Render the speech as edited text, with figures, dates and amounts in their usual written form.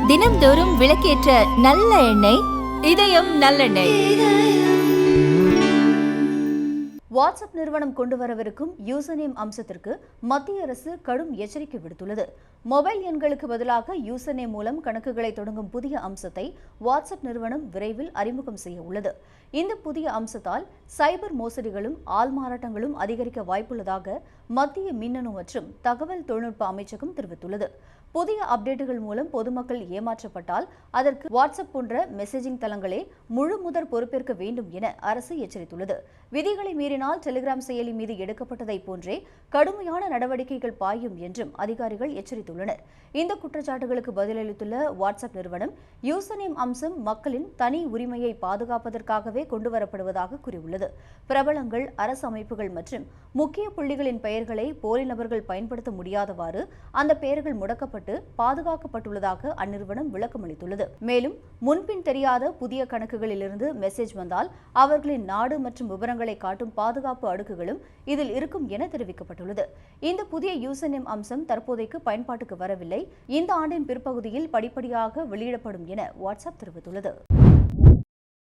தினம்தோறும் விளக்கேற்ற நல்ல எண்ணெய் இதயம் நல்லெண்ணெய். வாட்ஸ்அப் நிறுவனம் கொண்டு வரவிருக்கும் யூசர் நேம் அம்சத்திற்கு மத்திய அரசு கடும் எச்சரிக்கை விடுத்துள்ளது. மொபைல் எண்களுக்கு பதிலாக யூசர் நேம் மூலம் கணக்குகளை தொடங்கும் புதிய அம்சத்தை வாட்ஸ்அப் நிறுவனம் விரைவில் அறிமுகம் செய்ய உள்ளது. இந்த புதிய அம்சத்தால் சைபர் மோசடிகளும் ஆள்மாறாட்டங்களும் அதிகரிக்க வாய்ப்புள்ளதாக மத்திய மின்னணு மற்றும் தகவல் தொழில்நுட்ப அமைச்சகம் தெரிவித்துள்ளது. புதிய அப்டேட்டுகள் மூலம் பொதுமக்கள் ஏமாற்றப்பட்டால் அதற்கு வாட்ஸ்அப் போன்ற மெசேஜிங் தளங்களே முழு முதற் பொறுப்பேற்க வேண்டும் என அரசு எச்சரித்துள்ளது. விதிகளை மீறினால் டெலிகிராம் செயலி மீது எடுக்கப்பட்டதை போன்றே கடுமையான நடவடிக்கைகள் பாயும் என்றும் அதிகாரிகள் எச்சரித்துள்ளனர். இந்த குற்றச்சாட்டுகளுக்கு பதிலளித்துள்ள வாட்ஸ்அப் நிறுவனம் யூசர் நேம் அம்சம் மக்களின் தனி உரிமையை பாதுகாப்பதற்காகவே கொண்டுவரப்படுவதாக கூறியுள்ளது. பிரபலங்கள், அரசு அமைப்புகள் மற்றும் முக்கிய புள்ளிகளின் பெயர்களை போலி நபர்கள் பயன்படுத்த முடியாதவாறு அந்த பெயர்கள் முடக்கப்பட்டு பாதுகாக்கப்பட்டுள்ளதாக அந்நிறுவனம் விளக்கமளித்துள்ளது. மேலும் முன்பின் தெரியாத புதிய கணக்குகளிலிருந்து மெசேஜ் வந்தால் அவர்களின் நாடு மற்றும் விவரங்களை காட்டும் பாதுகாப்பு அடுக்குகளும் இதில் இருக்கும் என தெரிவிக்கப்பட்டுள்ளது. இந்த புதிய யூசர் நேம் அம்சம் தற்போதைக்கு பயன்பாட்டுக்கு வரவில்லை. இந்த ஆண்டின் பிற்பகுதியில் படிப்படியாக வெளியிடப்படும் என வாட்ஸ்அப் தெரிவித்துள்ளது.